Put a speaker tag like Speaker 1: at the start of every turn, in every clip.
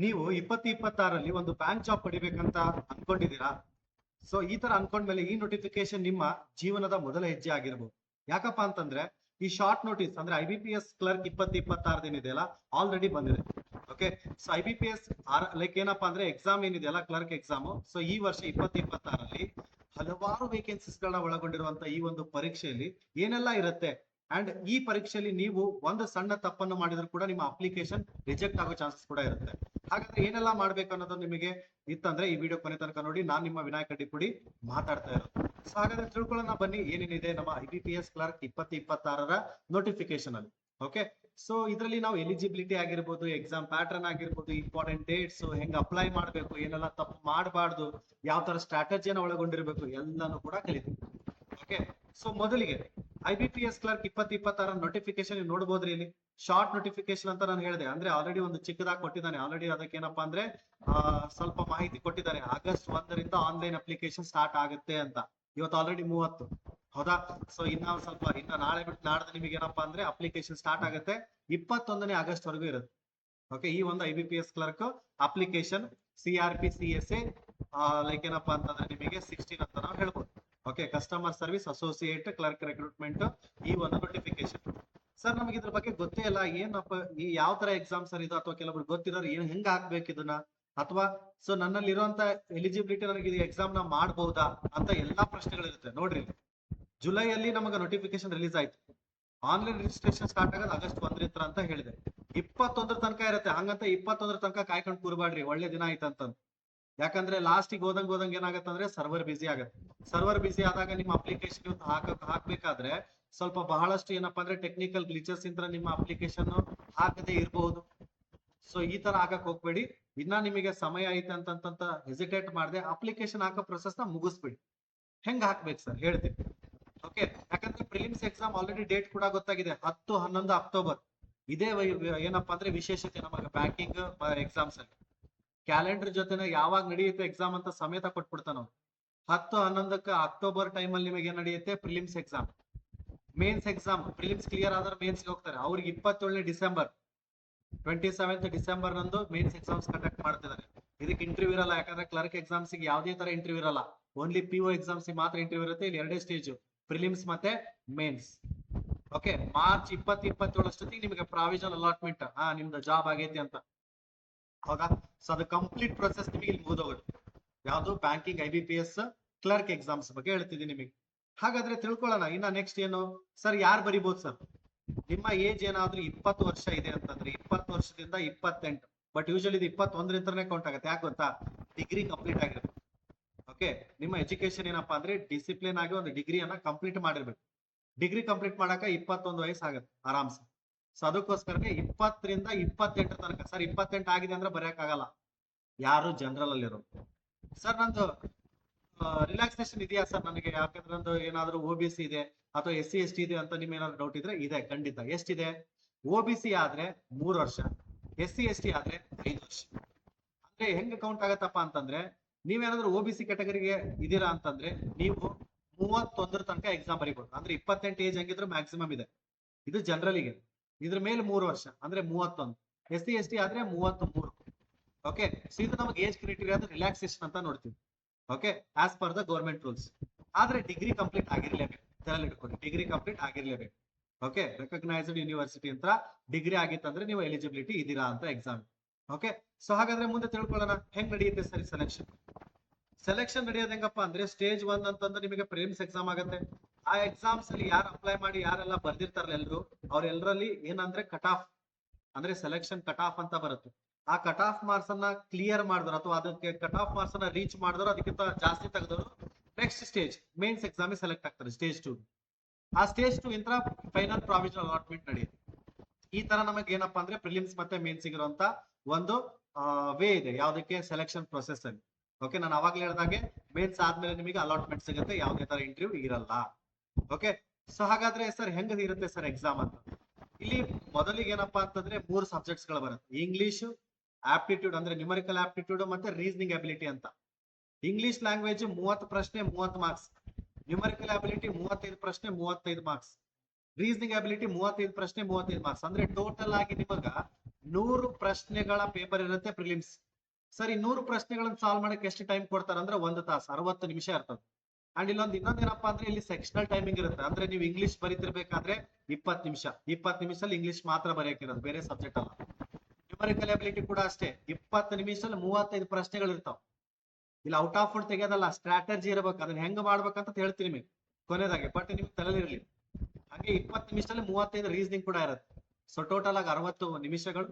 Speaker 1: ನೀವು 2026ರಲ್ಲಿ ಒಂದು bank job ಪಡಿಬೇಕಂತ ಅನ್ಕೊಂಡಿದ್ದೀರಾ? So ಈ ತರ ಅನ್ಕೊಂಡ್ಮೇಲೆ ಈ ನೋಟಿಫಿಕೇಶನ್ ನಿಮ್ಮ ಜೀವನದ ಮೊದಲ ಹೆಜ್ಜೆ ಆಗಿರ್ಬೋದು. ಯಾಕಪ್ಪ ಅಂತಂದ್ರೆ ಈ ಶಾರ್ಟ್ ನೋಟಿಸ್ ಅಂದ್ರೆ IBPS ಕ್ಲರ್ಕ್ 2026 ಏನಿದೆಯಲ್ಲ ಆಲ್ರೆಡಿ ಬಂದಿದೆ. ಓಕೆ, ಸೊ IBPS ಲೈಕ್ ಏನಪ್ಪಾ ಅಂದ್ರೆ ಎಕ್ಸಾಮ್ ಏನಿದೆಯಲ್ಲ ಕ್ಲರ್ಕ್ ಎಕ್ಸಾಮ್, ಸೊ ಈ ವರ್ಷ 2026ರಲ್ಲಿ ಹಲವಾರು ವೇಕೆನ್ಸೀಸ್ ಗಳನ್ನ ಒಳಗೊಂಡಿರುವಂತ ಈ ಒಂದು ಪರೀಕ್ಷೆಯಲ್ಲಿ ಏನೆಲ್ಲ ಇರುತ್ತೆ ಅಂಡ್ ಈ ಪರೀಕ್ಷೆಯಲ್ಲಿ ನೀವು ಒಂದು ಸಣ್ಣ ತಪ್ಪನ್ನು ಮಾಡಿದ್ರು ಕೂಡ ನಿಮ್ಮ ಅಪ್ಲಿಕೇಶನ್ ರಿಜೆಕ್ಟ್ ಆಗೋ ಚಾನ್ಸಸ್ ಕೂಡ ಇರುತ್ತೆ. ಹಾಗಾದ್ರೆ ಏನೆಲ್ಲ ಮಾಡ್ಬೇಕು ಅನ್ನೋದು ನಿಮಗೆ ಇತ್ತಂದ್ರೆ ಈ ವಿಡಿಯೋ ಕೊನೆ ತನಕ ನೋಡಿ. ನಾನ್ ನಿಮ್ಮ ವಿನಾಯಕ್ ಅಡ್ಡಿಪುಡಿ ಮಾತಾಡ್ತಾ ಇರೋದು. ಸೊ ಹಾಗಾದ್ರೆ ತಿಳ್ಕೊಳ್ಳೋಣ ಬನ್ನಿ ಏನೇನಿದೆ ನಮ್ಮ IBPS ಕ್ಲರ್ಕ್ 2026ರ ನೋಟಿಫಿಕೇಶನ್ ಅಲ್ಲಿ. ಓಕೆ, ಸೊ ಇದರಲ್ಲಿ ನಾವು ಎಲಿಜಿಬಿಲಿಟಿ ಆಗಿರ್ಬೋದು, ಎಕ್ಸಾಮ್ ಪ್ಯಾಟರ್ನ್ ಆಗಿರ್ಬೋದು, ಇಂಪಾರ್ಟೆಂಟ್ ಡೇಟ್ಸ್, ಹೆಂಗ್ ಅಪ್ಲೈ ಮಾಡ್ಬೇಕು, ಏನೆಲ್ಲ ತಪ್ಪು ಮಾಡಬಾರ್ದು, ಯಾವ ತರ ಸ್ಟ್ರಾಟಜಿಯನ್ನು ಒಳಗೊಂಡಿರ್ಬೇಕು ಎಲ್ಲಾನು ಕೂಡ ಕಲಿತೀವಿ. ಓಕೆ, ಸೊ ಮೊದಲಿಗೆ IBPS ಕ್ಲರ್ಕ್ 2026 ನೋಟಿಫಿಕೇಶನ್ ನೋಡಬಹುದ್ರಿ. ಇಲ್ಲಿ ಶಾರ್ಟ್ ನೋಟಿಫಿಕೇಶನ್ ಅಂತ ನಾನು ಹೇಳಿದೆ, ಅಂದ್ರೆ ಆಲ್ರೆಡಿ ಒಂದು ಚಿಕ್ಕದಾಗಿ ಕೊಟ್ಟಿದ್ದಾನೆ. ಆಲ್ರೆಡಿ ಅದಕ್ಕೆ ಏನಪ್ಪಾ ಅಂದ್ರೆ ಸ್ವಲ್ಪ ಮಾಹಿತಿ ಕೊಟ್ಟಿದ್ದಾರೆ. August 1ರಿಂದ ಆನ್ಲೈನ್ ಅಪ್ಲಿಕೇಶನ್ ಸ್ಟಾರ್ಟ್ ಆಗುತ್ತೆ ಅಂತ. ಇವತ್ತು ಆಲ್ರೆಡಿ 30, ಹೌದಾ? ಸೊ ಇನ್ನ ಸ್ವಲ್ಪ ಇನ್ನ ನಾಳೆ ಬಿಟ್ಟು ನಾಡ್ದು ನಿಮಗೆ ಏನಪ್ಪಾ ಅಂದ್ರೆ ಅಪ್ಲಿಕೇಶನ್ ಸ್ಟಾರ್ಟ್ ಆಗುತ್ತೆ. 21ನೇ ಆಗಸ್ಟ್ ವರೆಗೂ ಇರುತ್ತೆ. ಓಕೆ, ಈ ಒಂದು IBPS clerk application CRP-CSA like ಏನಪ್ಪಾ ಅಂತಂದ್ರೆ ನಿಮಗೆ 16 ಅಂತ ನಾವು ಹೇಳ್ಬೋದು. Okay, customer service associate clerk recruitment ಈ ಒಂದು ನೋಟಿಫಿಕೇಶನ್. ಸರ್ ನಮಗೆ ಇದ್ರ ಬಗ್ಗೆ ಗೊತ್ತೇ ಇಲ್ಲ, ಏನಪ್ಪ ಈ ಯಾವ ತರ ಎಕ್ಸಾಮ್ ಸರ್ ಇದು, ಅಥವಾ ಕೆಲವರು ಗೊತ್ತಿರೋರು ಏನ್ ಹೆಂಗ್ ಹಾಕ್ಬೇಕು ಇದನ್ನ, ಅಥವಾ ಸೊ ನನ್ನಲ್ಲಿ ಇರುವಂತ ಎಲಿಜಿಬಿಲಿಟಿ ನನಗೆ ಈ ಎಕ್ಸಾಮ್ ನ ಮಾಡಬಹುದಾ ಅಂತ ಎಲ್ಲಾ ಪ್ರಶ್ನೆಗಳಿರುತ್ತೆ. ನೋಡ್ರಿ, ಜುಲೈಯಲ್ಲಿ ನಮಗೆ ನೋಟಿಫಿಕೇಶನ್ ರಿಲೀಸ್ ಆಯ್ತು. ಆನ್ಲೈನ್ ರಿಜಿಸ್ಟ್ರೇಷನ್ ಸ್ಟಾರ್ಟ್ ಆಗೋದು August 1 ಅಂತ ಹೇಳಿದೆ. 21 ತನಕ ಇರುತ್ತೆ. ಹಂಗಂತ 21 ತನಕ ಕಾಯ್ಕೊಂಡು ಕೂರ್ಬಾಡ್ರಿ, ಒಳ್ಳೆ ದಿನ ಆಯ್ತಂತ. ಯಾಕಂದ್ರೆ ಲಾಸ್ಟಿಗೆ ಹೋದಂಗ್ ಏನಾಗತ್ತಂದ್ರೆ ಸರ್ವರ್ ಬಿಸಿ ಆಗತ್ತೆ. ಸರ್ವರ್ ಬಿಸಿ ಆದಾಗ ನಿಮ್ಮ ಅಪ್ಲಿಕೇಶನ್ ಹಾಕ್ಬೇಕಾದ್ರೆ ಸ್ವಲ್ಪ ಬಹಳಷ್ಟು ಏನಪ್ಪಾ ಅಂದ್ರೆ ಟೆಕ್ನಿಕಲ್ ಗ್ಲಿಚಸ್ ಇಂದ ನಿಮ್ಮ ಅಪ್ಲಿಕೇಶನ್ ಹಾಕದೇ ಇರಬಹುದು. ಸೊ ಈ ತರ ಹಾಕಕ್ ಹೋಗ್ಬೇಡಿ. ಇನ್ನ ನಿಮಗೆ ಸಮಯ ಐತೆ ಅಂತ ಹೆಸಿಟೇಟ್ ಮಾಡದೆ ಅಪ್ಲಿಕೇಶನ್ ಹಾಕೋ ಪ್ರೊಸೆಸ್ ನ ಮುಗಿಸ್ಬಿಡಿ. ಹೆಂಗ್ ಹಾಕ್ಬೇಕು ಸರ್ ಹೇಳ್ತೀನಿ. ಓಕೆ, ಯಾಕಂದ್ರೆ ಪ್ರಿಲಿಮ್ಸ್ ಎಕ್ಸಾಮ್ ಆಲ್ರೆಡಿ ಡೇಟ್ ಕೂಡ ಗೊತ್ತಾಗಿದೆ, 10, 11 ಅಕ್ಟೋಬರ್. ಇದೇ ಏನಪ್ಪಾ ಅಂದ್ರೆ ವಿಶೇಷತೆ ನಮಗೆ ಬ್ಯಾಂಕಿಂಗ್ ಎಕ್ಸಾಮ್ಸ್ ಅಲ್ಲಿ. ಕ್ಯಾಲೆಂಡರ್ ಜೊತೆನೆ ಯಾವಾಗ ನಡೆಯುತ್ತೆ ಎಕ್ಸಾಮ್ ಅಂತ ಸಮೇತ ಕೊಟ್ಬಿಡ್ತಾನ ನಾವು. 10, 11ಕ್ಕೆ ಅಕ್ಟೋಬರ್ ಟೈಮ್ ಅಲ್ಲಿ ನಿಮಗೆ ಏನ್ ನಡೆಯುತ್ತೆ prelims exam. Mains exam prelims clear ಆದ್ರೆ ಮೇನ್ಸ್ ಹೋಗ್ತಾರೆ. ಅವ್ರಿಗೆ 27ನೇ ಡಿಸೆಂಬರ್ 27th ಡಿಸೆಂಬರ್ ನಂದು ಮೇನ್ಸ್ ಎಕ್ಸಾಮ್ಸ್ ಕಂಡಕ್ಟ್ ಮಾಡ್ತಿದ್ದಾರೆ. ಇದಕ್ಕೆ ಇಂಟರ್ವ್ಯೂ ಇರಲ್ಲ, ಯಾಕಂದ್ರೆ ಕ್ಲರ್ಕ್ ಎಕ್ಸಾಮ್ಸ್ ಗೆ ಯಾವುದೇ ತರ ಇಂಟರ್ವ್ಯೂ ಇರಲ್ಲ. ಓನ್ಲಿ PO ಎಕ್ಸಾಮ್ಸ್ ಮಾತ್ರ ಇಂಟರ್ವ್ಯೂ ಇರುತ್ತೆ. ಇಲ್ಲಿ 2 ಸ್ಟೇಜ್, ಪ್ರಿಲಿಮ್ಸ್ ಮತ್ತೆ ಮೇನ್ಸ್. ಓಕೆ, ಮಾರ್ಚ್ 2027 ಅಷ್ಟೊತ್ತಿಗೆ ನಿಮಗೆ ಪ್ರಾವಿಷನಲ್ ಅಲಾಟ್ಮೆಂಟ್, ನಿಮ್ದು ಜಾಬ್ ಆಗೈತಿ ಅಂತ. ಹೌದಾ? ಸೊ ಅದು ಕಂಪ್ಲೀಟ್ ಪ್ರೊಸೆಸ್ ನಿಮಗೆ ಇಲ್ಲಿ ಮುಗಿದೋಗುತ್ತೆ. ಯಾವುದು ಬ್ಯಾಂಕಿಂಗ್ IBPS ಕ್ಲರ್ಕ್ ಎಕ್ಸಾಮ್ಸ್ ಬಗ್ಗೆ ಹೇಳ್ತಿದ್ದೀನಿ ನಿಮಗೆ. ಹಾಗಾದ್ರೆ ತಿಳ್ಕೊಳ್ಳೋಣ ಇನ್ನ ನೆಕ್ಸ್ಟ್ ಏನು ಸರ್, ಯಾರು ಬರಿಬಹುದು ಸರ್? ನಿಮ್ಮ ಏಜ್ ಏನಾದ್ರೂ 20 ವರ್ಷ ಇದೆ ಅಂತಂದ್ರೆ 20 ವರ್ಷದಿಂದ 28, ಬಟ್ ಯೂಶಲಿ ಇದು 21ರಿಂದನೇ ಕೌಂಟ್ ಆಗುತ್ತೆ. ಯಾಕೆ ಗೊತ್ತಾ? ಡಿಗ್ರಿ ಕಂಪ್ಲೀಟ್ ಆಗಿರುತ್ತೆ. ಓಕೆ, ನಿಮ್ಮ ಎಜುಕೇಶನ್ ಏನಪ್ಪಾ ಅಂದ್ರೆ ಡಿಸಿಪ್ಲಿನ್ ಆಗಿ ಒಂದು ಡಿಗ್ರಿಯನ್ನ ಕಂಪ್ಲೀಟ್ ಮಾಡಿರ್ಬೇಕು. ಡಿಗ್ರಿ ಕಂಪ್ಲೀಟ್ ಮಾಡಕ 21 ವಯಸ್ಸು ಆಗುತ್ತೆ ಆರಾಮ್ಸೆ. ಸೊ ಅದಕ್ಕೋಸ್ಕರನೇ 20ರಿಂದ 28 ತನಕ. ಸರ್ 28 ಆಗಿದೆ ಅಂದ್ರೆ ಬರೆಯಕ್ ಆಗಲ್ಲ, ಯಾರು ಜನರಲ್ ಅಲ್ಲಿ ಇರೋದು. ಸರ್ ನಂದು ರಿಲ್ಯಾಕ್ಸೇಷನ್ ಇದೆಯಾ ಸರ್ ನನಗೆ, ಯಾಕಂದ್ರೆ ನಂದು ಏನಾದ್ರು OBC ಇದೆ ಅಥವಾ SC ST ಇದೆ ಅಂತ ನಿಮ್ ಏನಾದ್ರು ಡೌಟ್ ಇದ್ರೆ ಇದೆ, ಖಂಡಿತ. ಎಷ್ಟಿದೆ? OBC ಆದ್ರೆ 3 ವರ್ಷ, SC ST ಆದ್ರೆ 5 ವರ್ಷ. ಅಂದ್ರೆ ಹೆಂಗ್ ಕೌಂಟ್ ಆಗತ್ತಪ್ಪ ಅಂತಂದ್ರೆ, ನೀವೇನಾದ್ರೂ OBC ಕ್ಯಾಟಗರಿಗೆ ಇದೀರಾ ಅಂತಂದ್ರೆ ನೀವು 31 ತನಕ ಎಕ್ಸಾಮ್ ಬರೀಬಹುದು. ಅಂದ್ರೆ 28 ಏಜ್ ಹಂಗಿದ್ರು ಮ್ಯಾಕ್ಸಿಮಮ್ ಇದೆ. ಇದು ಜನರಲಿಗೆ. ಇದ್ರ ಮೇಲೆ 3 ವರ್ಷ ಅಂದ್ರೆ 31. SC ST ಆದ್ರೆ 33. ಓಕೆ, ಸೊ ಇದು ನಮಗೆ ಏಜ್ ಕ್ರೈಟೀರಿಯಾ ರಿಲ್ಯಾಕ್ಸೇಷನ್ ಅಂತ ನೋಡ್ತೀವಿ. Okay, as per the government rules. ಆದ್ರೆ ಡಿಗ್ರಿ ಕಂಪ್ಲೀಟ್ ಆಗಿರ್ಲೇಬೇಕು. ತಲೆಯಲ್ಲಿ ಇಟ್ಕೊಳ್ಳಿ, ಡಿಗ್ರಿ ಕಂಪ್ಲೀಟ್ ಆಗಿರ್ಲೇಬೇಕು. ಓಕೆ, ರೆಕಗ್ನೈಸ್ಡ್ ಯೂನಿವರ್ಸಿಟಿ ಅಂತ ಡಿಗ್ರಿ ಆಗಿತ್ತಂದ್ರೆ ನೀವು ಎಲಿಜಿಬಿಲಿಟಿ ಇದೀರಾ ಅಂತ ಎಕ್ಸಾಮ್. ಓಕೆ, ಸೊ ಹಾಗಾದ್ರೆ ಮುಂದೆ ತಿಳ್ಕೊಳ್ಳೋಣ ಹೆಂಗ್ ನಡೆಯುತ್ತೆ ಸರಿ ಸೆಲೆಕ್ಷನ್ ನಡೆಯೋದು ಹೆಂಗಪ್ಪ ಅಂದ್ರೆ ಸ್ಟೇಜ್ 1 ಅಂತಂದ್ರೆ ನಿಮಗೆ ಪ್ರಿಲಿಮ್ಸ್ ಎಕ್ಸಾಮ್ ಆಗುತ್ತೆ. ಆ ಎಕ್ಸಾಮ್ಸ್ ಅಲ್ಲಿ ಯಾರು ಅಪ್ಲೈ ಮಾಡಿ ಯಾರೆಲ್ಲ ಬರ್ದಿರ್ತಾರಲ್ಲ ಎಲ್ರು, ಅವ್ರೆಲ್ಲರಲ್ಲಿ ಏನಂದ್ರೆ ಕಟ್ ಆಫ್ ಅಂದ್ರೆ ಸೆಲೆಕ್ಷನ್ ಕಟ್ ಆಫ್ ಅಂತ ಬರುತ್ತೆ. ಆ ಕಟ್ ಆಫ್ ಮಾರ್ಕ್ಸ್ ಅನ್ನ ಕ್ಲಿಯರ್ ಮಾಡಿದ್ರು ಅಥವಾ ಅದಕ್ಕೆ ಕಟ್ ಆಫ್ ಮಾರ್ಕ್ಸ್ ಅನ್ನ ರೀಚ್ ಮಾಡಿದ್ರು, ಅದಕ್ಕಿಂತ ಜಾಸ್ತಿ ತೆಗೆದವರು next stage mains exam select ಆಗ್ತಾರೆ, ಸ್ಟೇಜ್ 2. ಆ ಸ್ಟೇಜ್ 2 ಇಂದ ಫೈನಲ್ ಪ್ರಾವಿಷನಲ್ ಅಲಾಟ್ಮೆಂಟ್ ನಡೆಯುತ್ತೆ. ಈ ತರ ನಮಗೆ ಏನಪ್ಪಾ ಅಂದ್ರೆ ಪ್ರಿಲಿಮ್ಸ್ ಮತ್ತೆ ಮೇನ್ಸ್ ಇರುವಂತ ಒಂದು ವೇ ಇದೆ ಯಾವ್ದಕ್ಕೆ ಸೆಲೆಕ್ಷನ್ ಪ್ರೊಸೆಸ್ ಅಲ್ಲಿ. ಓಕೆ, ನಾನು ಅವಾಗ್ಲೇ ಹೇಳಿದಾಗೆ ಮೇನ್ಸ್ ಆದ್ಮೇಲೆ ನಿಮಗೆ ಅಲಾಟ್ಮೆಂಟ್ ಸಿಗುತ್ತೆ, ಯಾವುದೇ ತರ ಇಂಟರ್ವ್ಯೂ ಇರಲ್ಲ. ಓಕೆ, ಸೊ ಹಾಗಾದ್ರೆ ಸರ್ ಹೆಂಗ ಇರುತ್ತೆ ಸರ್ ಎಕ್ಸಾಮ್ ಅಂತ. ಇಲ್ಲಿ ಮೊದಲಿಗೆ ಏನಪ್ಪಾ ಅಂತಂದ್ರೆ 3 ಸಬ್ಜೆಕ್ಟ್ಸ್ ಗಳು ಬರುತ್ತೆ. ಇಂಗ್ಲಿಷ್ ಆಪ್ಟಿಟ್ಯೂಡ್ ಅಂದ್ರೆ ನ್ಯೂಮರಿಕಲ್ ಆಪ್ಟಿಟ್ಯೂಡ್ ಮತ್ತೆ ರೀಸನಿಂಗ್ ಅಬಿಲಿಟಿ ಅಂತ. ಇಂಗ್ಲಿಷ್ ಲ್ಯಾಂಗ್ವೇಜ್ 30 ಪ್ರಶ್ನೆ 30 ಮಾರ್ಕ್ಸ್, ನ್ಯೂಮರಿಕಲ್ ಅಬಿಲಿಟಿ 35 ಪ್ರಶ್ನೆ 35 ಮಾರ್ಕ್ಸ್, ರೀಸನಿಂಗ್ ಅಬಿಲಿಟಿ 35 ಪ್ರಶ್ನೆ 35 ಮಾರ್ಕ್ಸ್. ಅಂದ್ರೆ ಟೋಟಲ್ ಆಗಿ ನಿಮಗ 100 ಪ್ರಶ್ನೆಗಳ ಪೇಪರ್ ಇರುತ್ತೆ ಪ್ರಿಲಿಮ್ಸ್. ಸರಿ, 100 ಪ್ರಶ್ನೆಗಳನ್ನ ಸಾಲ್ವ್ ಮಾಡಕ್ಕೆ ಎಷ್ಟು ಟೈಮ್ ಕೊಡ್ತಾರೆ ಅಂದ್ರೆ 1 ತಾಸು 60 ನಿಮಿಷ ಇರ್ತದೆ. ಅಂಡ್ ಇನ್ನೊಂದೇನಪ್ಪಾ ಅಂದ್ರೆ ಇಲ್ಲಿ ಸೆಕ್ಷನಲ್ ಟೈಮಿಂಗ್ ಇರುತ್ತೆ. ಅಂದ್ರೆ ನೀವು ಇಂಗ್ಲಿಷ್ ಬರೀತಿರ್ಬೇಕಾದ್ರೆ 20 ನಿಮಿಷ, 20 ನಿಮಿಷದಲ್ಲಿ ಇಂಗ್ಲಿಷ್ ಮಾತ್ರ ಬರೆಯಕಿರೋದು, ಬೇರೆ ಸಬ್ಜೆಕ್ಟ್ ಅಲ್ಲ. ನ್ಯೂಮರಿಕಲ್ ಎಬಿಲಿಟಿ ಕೂಡ ಅಷ್ಟೇ, 20 ನಿಮಿಷದಲ್ಲಿ 35 ಪ್ರಶ್ನೆಗಳು ಇರ್ತಾವ. ಇಲ್ಲಿ ಔಟ್ ಆಫ್ ಫುಡ್ ತೆಗೆಯೋದಲ್ಲ, ಸ್ಟ್ರಾಟಜಿ ಇರಬೇಕು, ಅದನ್ನ ಹೆಂಗ್ ಮಾಡ್ಬೇಕಂತ ಹೇಳ್ತೀನಿ ನಿಮಗೆ ಕೊನೆದಾಗೆ, ಬಟ್ ನಿಮ್ಗೆ ತಲೆಲಿರ್ಲಿ. ಹಾಗೆ 20 ನಿಮಿಷದಲ್ಲಿ 35 ರೀಸನಿಂಗ್ ಕೂಡ ಇರುತ್ತೆ. ಸೊ ಟೋಟಲ್ ಆಗಿ 60 ನಿಮಿಷಗಳು,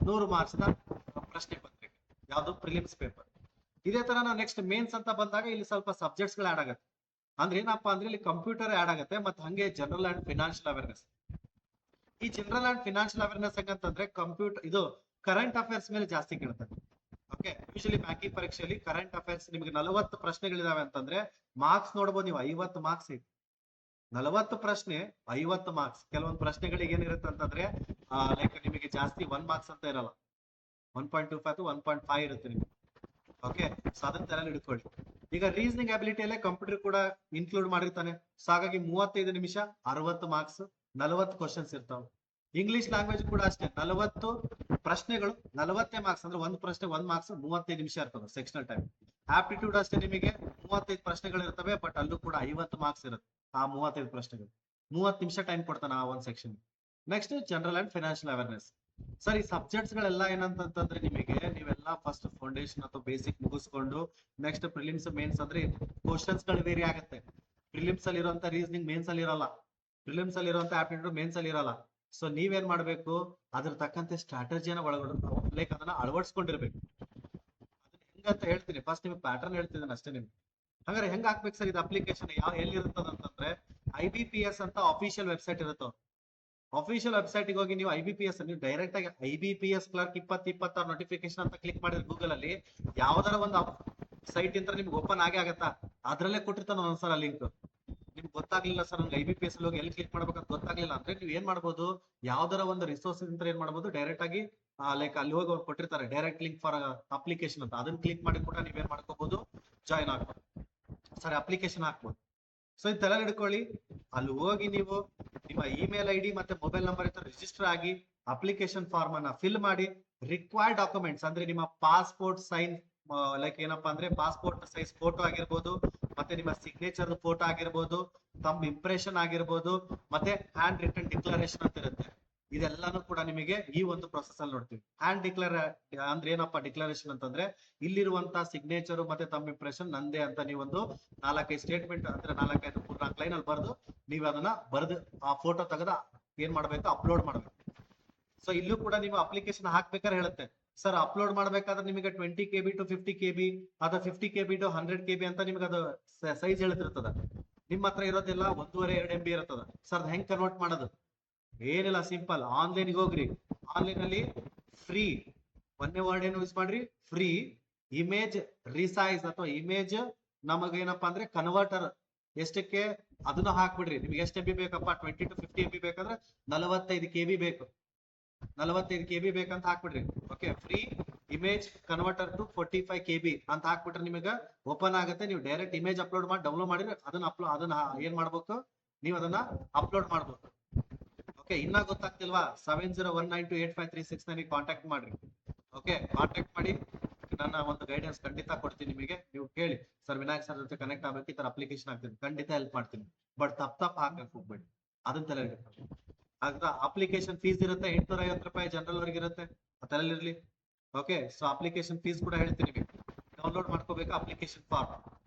Speaker 1: 100 ಮಾರ್ಕ್ಸ್ ನ ಪ್ರಶ್ನೆ ಪತ್ರಿಕೆ, ಯಾವ್ದು ಪ್ರಿಲಿಮ್ಸ್ ಪೇಪರ್. ಇದೇ ತರ ನಾವು ನೆಕ್ಸ್ಟ್ ಮೇನ್ಸ್ ಅಂತ ಬಂದಾಗ ಇಲ್ಲಿ ಸ್ವಲ್ಪ ಸಬ್ಜೆಕ್ಟ್ಸ್ ಗಳು ಆಡ್ ಆಗುತ್ತೆ. ಅಂದ್ರೆ ಏನಪ್ಪಾ ಅಂದ್ರೆ ಇಲ್ಲಿ ಕಂಪ್ಯೂಟರ್ ಆಡ್ ಆಗುತ್ತೆ, ಮತ್ತೆ ಹಂಗೆ ಜನರಲ್ ಅಂಡ್ ಫಿನಾನ್ಷಿಯಲ್ ಅವೇರ್ನೆಸ್. ಈ ಜನರಲ್ ಅಂಡ್ ಫಿನಾನ್ಷಿಯಲ್ ಅವೇರ್ನೆಸ್ ಹೆಂಗಂತಂದ್ರೆ ಕಂಪ್ಯೂಟರ್ ಇದು ಕರೆಂಟ್ ಅಫೇರ್ಸ್ ಮೇಲೆ ಜಾಸ್ತಿ ಕೇಳ್ತಾರೆ. ಓಕೆ, ಯೂಶಲಿ ಬ್ಯಾಂಕಿಂಗ್ ಪರೀಕ್ಷೆಯಲ್ಲಿ ಕರೆಂಟ್ ಅಫೇರ್ಸ್ ನಿಮಗೆ 40 ಪ್ರಶ್ನೆಗಳಿದಾವೆ ಅಂತಂದ್ರೆ ಮಾರ್ಕ್ಸ್ ನೋಡ್ಬೋದು ನೀವು, 50 ಮಾರ್ಕ್ಸ್ ಇದೆ. 40 ಪ್ರಶ್ನೆ 50 ಮಾರ್ಕ್ಸ್. ಕೆಲವೊಂದು ಪ್ರಶ್ನೆಗಳಿಗೆ ಏನಿರುತ್ತೆ ಅಂತಂದ್ರೆ ಲೈಕ್ ನಿಮಗೆ ಜಾಸ್ತಿ 1 ಮಾರ್ಕ್ಸ್ ಅಂತ ಇರಲ್ಲ, 1.25 to 1.5 ಇರುತ್ತೆ ನಿಮಗೆ. ಓಕೆ, ಸೊ ಅದನ್ನ ತಲೆಯಲ್ಲಿ ಇಟ್ಕೊಳ್ಳಿ. ಈಗ ರೀಸನಿಂಗ್ ಅಬಿಲಿಟಿಯಲ್ಲೇ ಕಂಪ್ಯೂಟರ್ ಕೂಡ ಇನ್ಕ್ಲೂಡ್ ಮಾಡಿರ್ತಾನೆ. ಸೊ ಹಾಗಾಗಿ 35 ನಿಮಿಷ 60 ಮಾರ್ಕ್ಸ್, 40 ಕ್ವಶನ್ಸ್ ಇರ್ತಾವ. ಇಂಗ್ಲಿಷ್ ಲ್ಯಾಂಗ್ವೇಜ್ ಕೂಡ ಅಷ್ಟೇ, 40 ಪ್ರಶ್ನೆಗಳು 40 ಮಾರ್ಕ್ಸ್, ಅಂದ್ರೆ ಒಂದು ಪ್ರಶ್ನೆ 1 ಮಾರ್ಕ್ಸ್, 35 ನಿಮಿಷ ಇರ್ತದೆ ಸೆಕ್ಷನಲ್ ಟೈಮ್. ಆಪ್ಟಿಟ್ಯೂಡ್ ಅಷ್ಟೇ, ನಿಮಗೆ 35 ಪ್ರಶ್ನೆಗಳು ಇರ್ತವೆ, ಬಟ್ ಅಲ್ಲೂ ಕೂಡ 50 ಮಾರ್ಕ್ಸ್ ಇರುತ್ತೆ. ಆ 35 ಪ್ರಶ್ನೆಗಳು 30 ನಿಮಿಷ ಟೈಮ್ ಕೊಡ್ತಾನೆ ಆ ಒಂದು section. Next general and financial awareness. Sir, ಈ ಸಬ್ಜೆಕ್ಟ್ಸ್ ಗಳೆಲ್ಲ ಏನಂತಂದ್ರೆ ನಿಮಗೆ ನೀವೆಲ್ಲ ಫಸ್ಟ್ ಫೌಂಡೇಶನ್ ಅಥವಾ ಬೇಸಿಕ್ ಮುಗಿಸ್ಕೊಂಡು ನೆಕ್ಸ್ಟ್ ಪ್ರಿಲಿಮ್ಸ್ ಮೇನ್ಸ್ ಅಂದ್ರೆ ಕ್ವಶನ್ಸ್ ಗಳು ವೇರಿ ಆಗುತ್ತೆ. ಪ್ರಿಲಿಮ್ಸ್ ಅಲ್ಲಿ ಇರುವಂತ ರೀಸನಿಂಗ್ ಮೇನ್ಸ್ ಅಲ್ಲಿ ಇರಲ್ಲ, ಪ್ರಿಲಿಮ್ಸ್ ಅಲ್ಲಿ ಇರುವಂತ ಆಪ್ಟಿಟ್ಯೂಡ್ ಮೇನ್ಸ್ ಅಲ್ಲಿ ಇರಲ್ಲ. ಸೊ ನೀವೇನ್ ಮಾಡ್ಬೇಕು, ಅದ್ರ ತಕ್ಕಂತೆ ಸ್ಟ್ರಾಟಜಿಯನ್ನ ಲೈಕ್ ಅದನ್ನ ಅಳವಡಿಸ್ಕೊಂಡಿರ್ಬೇಕು. ಅದನ್ನ ಹೆಂಗಂತ ಹೇಳ್ತೀನಿ, ಫಸ್ಟ್ ನಿಮ್ಗೆ ಪ್ಯಾಟರ್ನ್ ಹೇಳ್ತಿದ್ದೀನಿ ಅಷ್ಟೇ ನಿಮ್ಗೆ. ಹಾಗಾದ್ರೆ ಹೆಂಗ್ ಹಾಕ್ಬೇಕು ಸರ್ ಇದು ಅಪ್ಲಿಕೇಶನ್, ಎಲ್ಲಿ ಇರ್ತದ ಅಂತಂದ್ರೆ IBPS ಅಂತ ಅಫಿಷಿಯಲ್ ವೆಬ್ಸೈಟ್ ಇರುತ್ತೆ. ಅಫಿಷಿಯಲ್ ವೆಬ್ಸೈಟ್ ಹೋಗಿ ನೀವು IBPS ನೀವು ಡೈರೆಕ್ಟ್ ಆಗಿ IBPS ಕ್ಲರ್ಕ್ 2026 ನೋಟಿಫಿಕೇಶನ್ ಅಂತ ಕ್ಲಿಕ್ ಮಾಡಿದ್ರೆ ಗೂಗಲ್ ಅಲ್ಲಿ ಯಾವ್ದಾರ ಒಂದು ಸೈಟ್ ಇಂತ ನಿಮ್ಗೆ ಓಪನ್ ಆಗತ್ತಾ, ಅದ್ರಲ್ಲೇ ಕೊಟ್ಟಿರ್ತಾನೆ ಒಂದ್ಸಲ ಲಿಂಕ್. ನಿಮ್ಗೆ ಗೊತ್ತಾಗ್ಲಿಲ್ಲ ಸರ್ ನನ್ಗೆ IBPS ಹೋಗಿ ಎಲ್ಲಿ ಕ್ಲಿಕ್ ಮಾಡ್ಬೇಕಂತ ಗೊತ್ತಾಗ್ಲಿಲ್ಲ ಅಂದ್ರೆ ನೀವು ಏನ್ ಮಾಡ್ಬೋದು, ಯಾವ್ದಾರ ಒಂದು ರಿಸೋರ್ಸ್ ಇಂತ ಏನ್ ಮಾಡ್ಬೋದು, ಡೈರೆಕ್ಟ್ ಆಗಿ ಲೈಕ್ ಅಲ್ಲಿ ಹೋಗಿ ಅವ್ರು ಕೊಟ್ಟಿರ್ತಾರೆ ಡೈರೆಕ್ಟ್ ಲಿಂಕ್ ಫಾರ್ ಅಪ್ಲಿಕೇಶನ್ ಅಂತ, ಅದನ್ನ ಕ್ಲಿಕ್ ಮಾಡಿ ಕೂಡ ನೀವೇನ್ ಮಾಡ್ಕೋಬಹುದು, ಜಾಯ್ನ್ ಆಗ್ಬೋದು, ಸರಿ ಅಪ್ಲಿಕೇಶನ್ ಹಾಕ್ಬೋದು. ಸೊ ಇದು ತಲೆ ಹಿಡ್ಕೊಳ್ಳಿ. ಅಲ್ಲಿ ಹೋಗಿ ನೀವು ನಿಮ್ಮ ಇಮೇಲ್ ID ಮತ್ತೆ ಮೊಬೈಲ್ ನಂಬರ್ ಇತ್ತು ರಿಜಿಸ್ಟರ್ ಆಗಿ ಅಪ್ಲಿಕೇಶನ್ ಫಾರ್ಮ್ ಅನ್ನ ಫಿಲ್ ಮಾಡಿ, ರಿಕ್ವೈರ್ಡ್ ಡಾಕ್ಯುಮೆಂಟ್ಸ್ ಅಂದ್ರೆ ನಿಮ್ಮ ಪಾಸ್ಪೋರ್ಟ್ ಸೈನ್, ಲೈಕ್ ಏನಪ್ಪಾ ಅಂದ್ರೆ ಪಾಸ್ಪೋರ್ಟ್ ಸೈಜ್ ಫೋಟೋ ಆಗಿರ್ಬೋದು, ಮತ್ತೆ ನಿಮ್ಮ ಸಿಗ್ನೇಚರ್ ಫೋಟೋ ಆಗಿರ್ಬೋದು, ತಮ್ಮ ಇಂಪ್ರೆಷನ್ ಆಗಿರ್ಬೋದು, ಮತ್ತೆ ಹ್ಯಾಂಡ್ ರಿಟನ್ ಡಿಕ್ಲರೇಷನ್ ಅಂತ ಇರುತ್ತೆ. ಇದೆಲ್ಲಾನು ಕೂಡ ನಿಮಗೆ ಈ ಒಂದು ಪ್ರೊಸೆಸ್ ಅಲ್ಲಿ ನೋಡ್ತೀವಿ. ಹ್ಯಾಂಡ್ ಅಂದ್ರೆ ಏನಪ್ಪಾ ಡಿಕ್ಲರೇಷನ್ ಅಂತಂದ್ರೆ ಇಲ್ಲಿರುವಂತ ಸಿಗ್ನೇಚರ್ ಮತ್ತೆ ತಮ್ಮ ಇಂಪ್ರೆಷನ್ ನಂದೇ ಅಂತ ನೀವೊಂದು 4-5 ಸ್ಟೇಟ್ಮೆಂಟ್ ಅಂದ್ರೆ 4-5 3-4 ಲೈನ್ ಅಲ್ಲಿ ಬರೆದು ನೀವು ಅದನ್ನ ಬರೆದು ಆ ಫೋಟೋ ತೆಗೆದ ಏನ್ ಮಾಡ್ಬೇಕು, ಅಪ್ಲೋಡ್ ಮಾಡ್ಬೇಕು. ಸೊ ಇಲ್ಲೂ ಕೂಡ ನೀವು ಅಪ್ಲಿಕೇಶನ್ ಹಾಕ್ಬೇಕಾದ್ರೆ ಹೇಳುತ್ತೆ ಸರ್, ಅಪ್ಲೋಡ್ ಮಾಡ್ಬೇಕಾದ್ರೆ ನಿಮಗೆ 20 KB to 50 KB ಅಥವಾ 50 KB to 100 KB ಅಂತ ನಿಮ್ಗೆ ಅದು ಸೈಜ್ ಹೇಳ್ತಿರ್ತದ. ನಿಮ್ಮ ಹತ್ರ ಇರೋದಿಲ್ಲ 1.5-2 MB ಇರ್ತದ. ಸರ್ ಹೆಂಗ್ ಕನ್ವರ್ಟ್ ಮಾಡೋದು, ಏನಿಲ್ಲ, ಸಿಂಪಲ್, ಆನ್ಲೈನ್ಗೆ ಹೋಗ್ರಿ. ಆನ್ಲೈನ್ ಅಲ್ಲಿ ಫ್ರೀ, ಒಂದೇ ವರ್ಡ್ ಏನು ಯೂಸ್ ಮಾಡ್ರಿ, ಫ್ರೀ ಇಮೇಜ್ ರಿಸೈಜ್ ಅಥವಾ ಇಮೇಜ್ ನಮಗೇನಪ್ಪಾ ಅಂದ್ರೆ ಕನ್ವರ್ಟರ್ ಎಷ್ಟಕ್ಕೆ ಅದನ್ನ ಹಾಕ್ಬಿಡ್ರಿ. ನಿಮ್ಗೆ ಎಷ್ಟು MB ಬೇಕಪ್ಪ, 20 to 50 MB ಬೇಕಂದ್ರೆ 45 KB ಬೇಕು, 45 KB ಬೇಕಂತ ಹಾಕ್ಬಿಡ್ರಿ. Okay, free image converter to 45 KB ಅಂತ ಹಾಕ್ಬಿಟ್ರೆ ನಿಮಗೆ ಓಪನ್ ಆಗುತ್ತೆ. ನೀವು ಡೈರೆಕ್ಟ್ ಇಮೇಜ್ ಅಪ್ಲೋಡ್ ಮಾಡಿ ಡೌನ್ಲೋಡ್ ಮಾಡಿದ್ರೆ ಅದನ್ನ ಏನ್ ಮಾಡ್ಬೇಕು, ನೀವು ಅದನ್ನ ಅಪ್ಲೋಡ್ ಮಾಡ್ಬೇಕು. ಓಕೆ, ಇನ್ನ ಗೊತ್ತಾಗ್ತಿಲ್ವಾ, 7019285369 ನನಗೆ ಕಾಂಟ್ಯಾಕ್ಟ್ ಮಾಡ್ರಿ. ಓಕೆ, ಕಾಂಟ್ಯಾಕ್ಟ್ ಮಾಡಿ, ನನ್ನ ಒಂದು ಗೈಡೆನ್ಸ್ ಖಂಡಿತ ಕೊಡ್ತೀನಿ ನಿಮಗೆ. ನೀವು ಕೇಳಿ ಸರ್ ವಿನಾಯಕ್ ಸರ್ ಜೊತೆ ಕನೆಕ್ಟ್ ಆಗ್ಬೇಕು, ಈ ತರ ಅಪ್ಲಿಕೇಶನ್ ಆಗ್ತೀನಿ, ಖಂಡಿತ ಹೆಲ್ಪ್ ಮಾಡ್ತೀನಿ. ಬಟ್ ತಪ್ಪ ಹಾಕಕ್ ಹೋಗ್ಬೇಡಿ, ಅದನ್ನ ತಲೆ ಆಗ ಅಪ್ಲಿಕೇಶನ್ ಫೀಸ್ ಇರುತ್ತೆ 850 ರೂಪಾಯಿ ಜನರಲ್ ವರ್ಗ ಇರುತ್ತೆ, ತಲೆಲಿರ್ಲಿ. ಓಕೆ, ಸೊ ಅಪ್ಲಿಕೇಶನ್ ಫೀಸ್ ಕೂಡ ಹೇಳ್ತೀನಿ, ಡೌನ್ಲೋಡ್ ಮಾಡ್ಕೋಬೇಕು ಅಪ್ಲಿಕೇಶನ್ ಫಾರ್ಮ್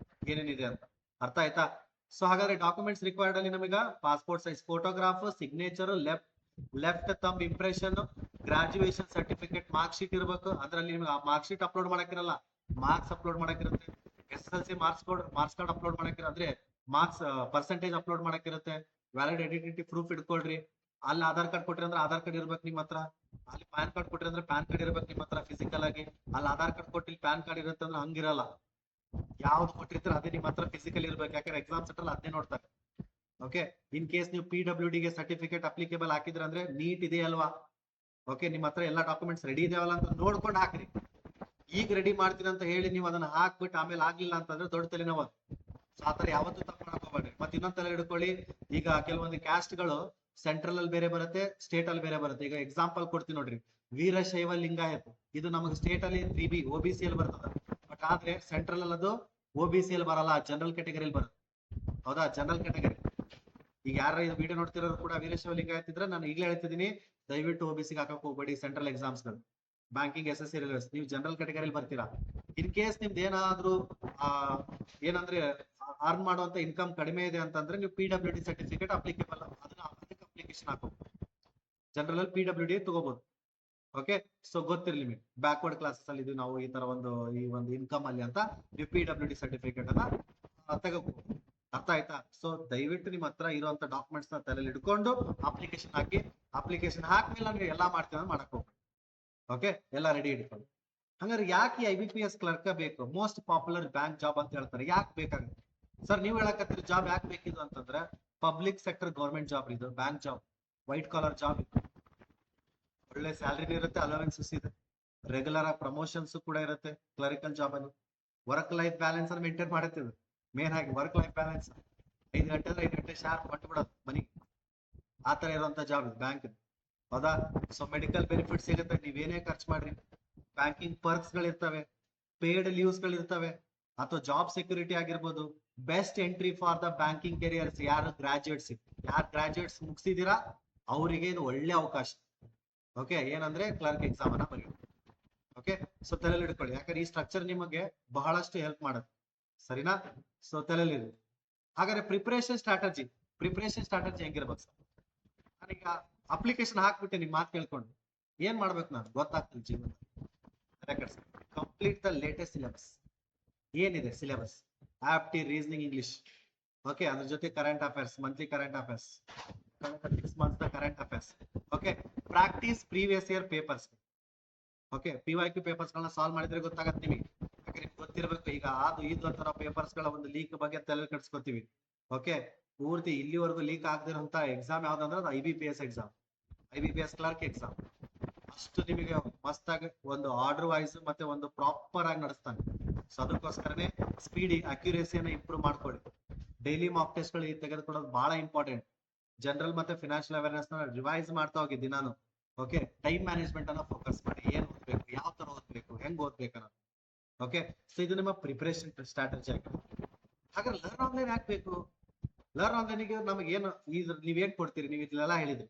Speaker 1: ಏನೇನಿದೆ ಅಂತ, ಅರ್ಥ ಆಯ್ತಾ? ಸೊ ಹಾಗಾದ್ರೆ ಡಾಕ್ಯುಮೆಂಟ್ಸ್ ರಿಕ್ವೈರ್ಡ್ ಅಲ್ಲಿ ನಮಗೆ passport size photograph, signature, left thumb impression, graduation certificate, mark sheet ಇರಬೇಕು. ಅದ್ರಲ್ಲಿ ನಿಮ್ಗೆ ಮಾರ್ಕ್ ಶೀಟ್ ಅಪ್ಲೋಡ್ ಮಾಡಕ್ಕಿರಲ್ಲ, ಮಾರ್ಕ್ಸ್ ಅಪ್ಲೋಡ್ ಮಾಡಕ್ಕಿರುತ್ತೆ. SSLC ಮಾರ್ಕ್ಸ್ ಕಾರ್ಡ್ ಅಪ್ಲೋಡ್ ಮಾಡಕ್ಕಿರ ಅಂದ್ರೆ ಮಾರ್ಕ್ಸ್ ಪರ್ಸೆಂಟೇಜ್ ಅಪ್ಲೋಡ್ ಮಾಡಕ್ಕಿರುತ್ತೆ. ವ್ಯಾಲಿಡ್ ಐಡೆಂಟಿಟಿ ಪ್ರೂಫ್ ಇಟ್ಕೊಳ್ರಿ. ಅಲ್ಲಿ ಆಧಾರ್ ಕಾರ್ಡ್ ಕೊಟ್ರಿ ಅಂದ್ರೆ ಆಧಾರ್ ಕಾರ್ಡ್ ಇರ್ಬೇಕು ನಿಮ್ಮ ಹತ್ರ, ಅಲ್ಲಿ ಪ್ಯಾನ್ ಕಾರ್ಡ್ ಕೊಟ್ರಿ ಅಂದ್ರೆ ಪ್ಯಾನ್ ಕಾರ್ಡ್ ಇರ್ಬೇಕು ನಿಮ್ಮ ಹತ್ರ ಫಿಸಿಕಲ್ ಆಗಿ. ಅಲ್ಲಿ ಆಧಾರ್ ಕಾರ್ಡ್ ಕೊಟ್ಟಿಲ್ಲ ಪ್ಯಾನ್ ಕಾರ್ಡ್ ಇರುತ್ತೆ ಅಂದ್ರೆ ಹಂಗಿರಲ್ಲ, ಯಾವ್ದು ಕೊಟ್ಟಿರ್ತಾರೆ ಅದೇ ನಿಮ್ಮ ಹತ್ರ ಫಿಸಿಕಲ್ ಇರ್ಬೇಕು, ಯಾಕಂದ್ರೆ ಎಕ್ಸಾಮ್ ಸೆಂಟರ್ ಅದೇ ನೋಡ್ತಾರೆ. ಓಕೆ, ಇನ್ ಕೇಸ್ ನೀವು PWD ಗೆ ಸರ್ಟಿಫಿಕೇಟ್ ಅಪ್ಲಿಕೇಬಲ್ ಹಾಕಿದ್ರೆ ಅಂದ್ರೆ ನೀಟ್ ಇದೆ ಅಲ್ವಾ, ಓಕೆ, ನಿಮ್ಮ ಹತ್ರ ಎಲ್ಲಾ ಡಾಕ್ಯುಮೆಂಟ್ಸ್ ರೆಡಿ ಇದೆಯಲ್ಲ ಅಂತ ನೋಡ್ಕೊಂಡು ಹಾಕ್ರಿ. ಈಗ ರೆಡಿ ಮಾಡ್ತೀನಿ ಅಂತ ಹೇಳಿ ನೀವು ಅದನ್ನ ಹಾಕ್ಬಿಟ್ಟು ಆಮೇಲೆ ಆಗ್ಲಿಲ್ಲ ಅಂತಂದ್ರೆ ದೊಡ್ಡ ತಲೆನೋವು. ಆತರ ಯಾವತ್ತೂ ತಪ್ಪು ಮಾಡ್ಕೋಬೇಡ್ರಿ. ಮತ್ತೆ ಇನ್ನೊಂದ್ ತಲೆ ಹಿಡ್ಕೊಳ್ಳಿ, ಈಗ ಕೆಲವೊಂದು ಕ್ಯಾಸ್ಟ್ ಗಳು ಸೆಂಟ್ರಲ್ ಅಲ್ಲಿ ಬೇರೆ ಬರುತ್ತೆ, ಸ್ಟೇಟ್ ಅಲ್ಲಿ ಬೇರೆ ಬರುತ್ತೆ. ಈಗ ಎಕ್ಸಾಂಪಲ್ ಕೊಡ್ತೀನಿ ನೋಡ್ರಿ, ವೀರಶೈವ ಲಿಂಗಾಯತ್, ಇದು ನಮಗೆ ಸ್ಟೇಟ್ ಅಲ್ಲಿ 3B OBC ಅಲ್ಲಿ ಬರ್ತದ. ಬಟ್ ಆದ್ರೆ ಸೆಂಟ್ರಲ್ ಅಲ್ಲಿ ಅದು OBC ಅಲ್ಲಿ ಬರಲ್ಲ, ಜನರಲ್ ಕ್ಯಾಟಗರಿಯಲ್ಲಿ ಬರುತ್ತೆ. ಹೌದಾ, ಜನರಲ್ ಕ್ಯಾಟಗರಿ. ಈಗ ಯಾರ ಇದು ವಿಡಿಯೋ ನೋಡ್ತಿರೋರು ಕೂಡ ವೀರಶೈವ ಲಿಂಗಾಯತ್ ಇದ್ರೆ ನಾನು ಈಗಲೇ ಹೇಳ್ತಿದ್ದೀನಿ, ದಯವಿಟ್ಟು OBC ಹಾಕಕ್ ಹೋಗ್ಬೇಡಿ. ಸೆಂಟ್ರಲ್ ಎಕ್ಸಾಮ್ಸ್ ಗಳು ಬ್ಯಾಂಕಿಂಗ್, SSC ರೈಲ್ವೇಸ್, ನೀವು ಜನರಲ್ ಕ್ಯಾಟಗರಿಯಲ್ಲಿ ಬರ್ತೀರಾ. ಇನ್ ಕೇಸ್ ನಿಮ್ದು ಏನಾದ್ರೂ ಆ ಏನಂದ್ರೆ ಅರ್ನ್ ಮಾಡುವಂತ ಇನ್ಕಮ್ ಕಡಿಮೆ ಇದೆ ಅಂತಂದ್ರೆ ನೀವು PWD ಸರ್ಟಿಫಿಕೇಟ್ ಅಪ್ಲಿಕೇಬಲ್, ಅದಕ್ಕೆ ಅಪ್ಲಿಕೇಶನ್ ಹಾಕೋಬಹುದು. ಜನರಲ್ ಅಲ್ಲಿ PWD ತಗೋಬಹುದು. ಓಕೆ, ಸೊ ಗೊತ್ತಿರಲಿ ನಿಮಗೆ ಬ್ಯಾಕ್ವರ್ಡ್ ಕ್ಲಾಸಸ್ ಅಲ್ಲಿ ಇದು ನಾವು ಈ ತರ ಈ ಒಂದು ಇನ್ಕಮ್ ಅಲ್ಲಿ ಅಂತ ನೀವು PWD ಸರ್ಟಿಫಿಕೇಟ್ ಅನ್ನ ತಗೋಬಹುದು. ಅರ್ಥ ಆಯ್ತಾ? ಸೊ ದಯವಿಟ್ಟು ನಿಮ್ಮ ಹತ್ರ ಇರುವಂತ ಡಾಕ್ಯುಮೆಂಟ್ಸ್ ನ ತಲೆಯಲ್ಲಿ ಇಟ್ಕೊಂಡು ಅಪ್ಲಿಕೇಶನ್ ಹಾಕಿ. ಅಪ್ಲಿಕೇಶನ್ ಹಾಕ್ಮೇಲೆ ನೀವು ಎಲ್ಲಾ ಮಾಡ್ತೀವಿ ಮಾಡಕ್ ಹೋಗ್ಬೇಕು. ಓಕೆ, ಎಲ್ಲ ರೆಡಿ ಇಟ್ಕೊಳ್ಳಿ. ಹಂಗಾರೆ ಯಾಕೆ IBPS ಕ್ಲರ್ಕ್ ಬೇಕು? ಮೋಸ್ಟ್ ಪಾಪ್ಯುಲರ್ ಬ್ಯಾಂಕ್ ಜಾಬ್ ಅಂತ ಹೇಳ್ತಾರೆ. ಯಾಕೆ ಬೇಕಾಗುತ್ತೆ ಸರ್? ನೀವು ಹೇಳಕತ್ತೀರಿ ಜಾಬ್ ಯಾಕೆ ಬೇಕಿದು ಅಂತಂದ್ರೆ, ಪಬ್ಲಿಕ್ ಸೆಕ್ಟರ್ ಗೌರ್ಮೆಂಟ್ ಜಾಬ್ ಇದು, bank job, white collar job ಇದು. ಒಳ್ಳೆ ಸ್ಯಾಲರಿ ಇರುತ್ತೆ, ಅಲವೆನ್ಸಸ್ ಇದೆ, ರೆಗ್ಯುಲರ್ ಪ್ರಮೋಷನ್ಸ್ ಕೂಡ ಇರುತ್ತೆ ಕ್ಲರಿಕಲ್ ಜಾಬ್ ಅಲ್ಲಿ. ವರ್ಕ್ ಲೈಫ್ ಬ್ಯಾಲೆನ್ಸ್ ಅನ್ನು ಮೇಂಟೈನ್ ಮಾಡುತ್ತೆ. ಮೇನ್ ಆಗಿ ವರ್ಕ್ ಲೈಫ್ ಬ್ಯಾಲೆನ್ಸ್ 5 ಗಂಟೆ ಅಂದ್ರೆ 5 ಗಂಟೆ ಶಾರ್ಪ್ ಕೊಟ್ಟು ಬಿಡೋದು ಮನಿ, ಆತರ ಇರುವಂತ ಜಾಬ್ ಬ್ಯಾಂಕ್. ಹೌದಾ? ಸೊ ಮೆಡಿಕಲ್ ಬೆನಿಫಿಟ್ ಸಿಗುತ್ತೆ, ನೀವೇನೇ ಖರ್ಚು ಮಾಡ್ರಿ. ಬ್ಯಾಂಕಿಂಗ್ ಪರ್ಕ್ಸ್ ಗಳಿರ್ತವೆ, ಪೇಡ್ ಲೀವ್ಸ್ ಗಳಿರ್ತವೆ, ಅಥವಾ ಜಾಬ್ ಸೆಕ್ಯೂರಿಟಿ ಆಗಿರ್ಬೋದು. Best entry for the banking careers, ಯಾರು ಗ್ರಾಜುಯೇಟ್ಸ್ ಮುಗಿಸಿದೀರಾ ಅವರಿಗೆ ಇದು ಒಳ್ಳೆ ಅವಕಾಶ. ಓಕೆ, ಏನಂದ್ರೆ ಕ್ಲರ್ಕ್ ಎಕ್ಸಾಮ್ ಅನ್ನ ಬರೆಯೋದು. ಓಕೆ, ಸೊ ತಲೆಯಲ್ಲಿ ಇಟ್ಕೊಳ್ಳಿ, ಯಾಕಂದ್ರೆ ಈ ಸ್ಟ್ರಕ್ಚರ್ ನಿಮಗೆ ಬಹಳಷ್ಟು ಹೆಲ್ಪ್ ಮಾಡುತ್ತೆ. ಸರಿನಾ? ಸೊ ತಲೆಯಲ್ಲಿ. ಹಾಗಾದ್ರೆ ಪ್ರಿಪರೇಷನ್ ಸ್ಟ್ರಾಟಜಿ ಹೆಂಗಿರ್ಬೇಕು ಸರ್? ನಾನೀಗ ಅಪ್ಲಿಕೇಶನ್ ಹಾಕ್ಬಿಟ್ಟೆ, ನಿಮ್ ಮಾತು ಕೇಳ್ಕೊಂಡು ಏನ್ ಮಾಡ್ಬೇಕು ನಾನು ಗೊತ್ತಾಗ್ತದೆ ಜೀವನ. Complete the latest syllabus. ಏನಿದೆ syllabus? Apti, reasoning, English. Okay, ಅದ್ರ ಜೊತೆ current affairs, monthly current affairs, 6 months current affairs. Okay, practice previous year papers. Okay, PYQ papers ಗಳನ್ನ ಸಾಲ್ವ್ ಮಾಡಿದ್ರೆ ಗೊತ್ತಾಗತ್ತೆ ನಿಮಗೆ. ಯಾಕಂದ್ರೆ ಗೊತ್ತಿರ್ಬೇಕು, ಈಗ ಅದು ಇದು ಅಂತ ನಾವು ಪೇಪರ್ಸ್ ಗಳ ಒಂದು ಲೀಕ್ ಬಗ್ಗೆ ತಲೆ ಕೆಡಿಸ್ಕೊತೀವಿ. ಓಕೆ, ಪೂರ್ತಿ ಇಲ್ಲಿವರೆಗೂ ಲೀಕ್ ಆಗದಿರುವಂತ ಎಕ್ಸಾಮ್ ಯಾವ್ದಂದ್ರೆ ಅದು IBPS ಕ್ಲರ್ಕ್ ಎಕ್ಸಾಮ್. ಅಷ್ಟು ನಿಮಗೆ ಮಸ್ತ್ ಆಗಿ ಒಂದು ಆರ್ಡರ್ ವೈಸ್ ಮತ್ತೆ ಒಂದು ಪ್ರಾಪರ್ ಆಗಿ ನಡೆಸ್ತಾನೆ. ಸೊ ಅದಕ್ಕೋಸ್ಕರನೇ ಸ್ಪೀಡಿ, ಅಕ್ಯುರೇಸಿಯನ್ನ ಇಂಪ್ರೂವ್ ಮಾಡ್ಕೊಳ್ಳಿ. ಡೈಲಿ ಮಾಕ್ ಟೆಸ್ಟ್ ಗಳು ತೆಗೆದುಕೊಳ್ಳೋದು ಬಹಳ ಇಂಪಾರ್ಟೆಂಟ್. ಜನರಲ್ ಮತ್ತೆ ಫಿನಾನ್ಷಿಯಲ್ ಅವೇರ್ನೆಸ್ ನ ರಿವೈಸ್ ಮಾಡ್ತಾ ಹೋಗಿ ದಿನಾನು. ಓಕೆ, ಟೈಮ್ ಮ್ಯಾನೇಜ್ಮೆಂಟ್ ಅನ್ನ ಫೋಕಸ್ ಮಾಡಿ. ಏನ್ ಓದ್ಬೇಕು, ಯಾವ ತರ ಓದ್ಬೇಕು, ಹೆಂಗ್ ಓದ್ಬೇಕು ಅನ್ನೋದು. ಓಕೆ, ಸೊ ಇದು ನಿಮ್ಮ ಪ್ರಿಪರೇಷನ್ ಸ್ಟ್ರಾಟಜಿ ಆಗಿದೆ. ಹಾಗಾದ್ರೆ ಲರ್ನ್ ಆನ್ಲೈನ್ ಯಾಕೆ ಬೇಕು? ಲರ್ನ್ ಆನ್ಲೈನ್ಗೆ ನಮಗೆ ಏನು ನೀವೇನ್ ಕೊಡ್ತೀರಿ? ನೀವು ಇದೆಲ್ಲ ಹೇಳಿದ್ರಿ.